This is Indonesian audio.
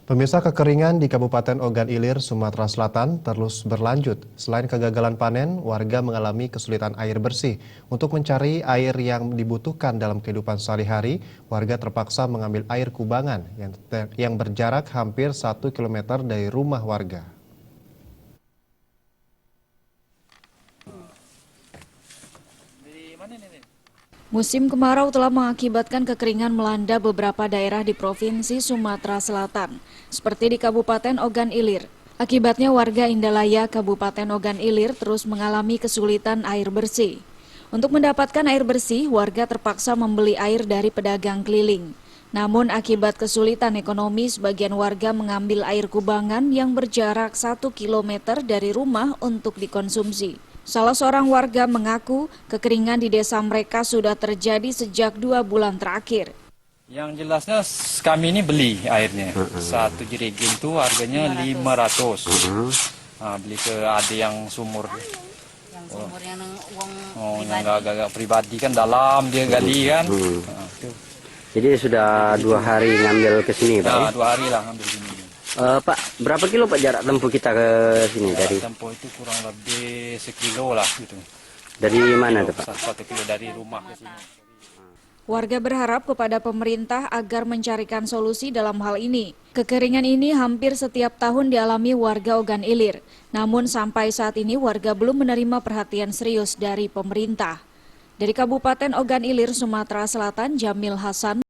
Pemirsa, kekeringan di Kabupaten Ogan Ilir, Sumatera Selatan terus berlanjut. Selain kegagalan panen, warga mengalami kesulitan air bersih. Untuk mencari air yang dibutuhkan dalam kehidupan sehari-hari, warga terpaksa mengambil air kubangan yang berjarak hampir 1 km dari rumah warga. Musim kemarau telah mengakibatkan kekeringan melanda beberapa daerah di Provinsi Sumatera Selatan, seperti di Kabupaten Ogan Ilir. Akibatnya warga Indalaya, Kabupaten Ogan Ilir terus mengalami kesulitan air bersih. Untuk mendapatkan air bersih, warga terpaksa membeli air dari pedagang keliling. Namun akibat kesulitan ekonomi, sebagian warga mengambil air kubangan yang berjarak 1 km dari rumah untuk dikonsumsi. Salah seorang warga mengaku kekeringan di desa mereka sudah terjadi sejak 2 bulan terakhir. Yang jelasnya kami ini beli airnya. Satu jerigen itu harganya 500. Beli ke ada yang sumur. Yang sumur yang uang Yang agak pribadi kan dalam dia gali kan. Jadi sudah 2 hari ngambil ke sini, Pak? Nah, 2 hari lah ngambil sini. Pak, berapa kilo Pak jarak tempuh kita ke sini? Dari Tempuh itu kurang lebih 1 kilo lah gitu. dari mana tuh Pak? 1 kilo dari rumah ke sini. Warga berharap kepada pemerintah agar mencarikan solusi dalam hal ini. Kekeringan ini hampir setiap tahun dialami warga Ogan Ilir. Namun sampai saat ini warga belum menerima perhatian serius dari pemerintah. Dari Kabupaten Ogan Ilir, Sumatera Selatan, Jamil Hasan.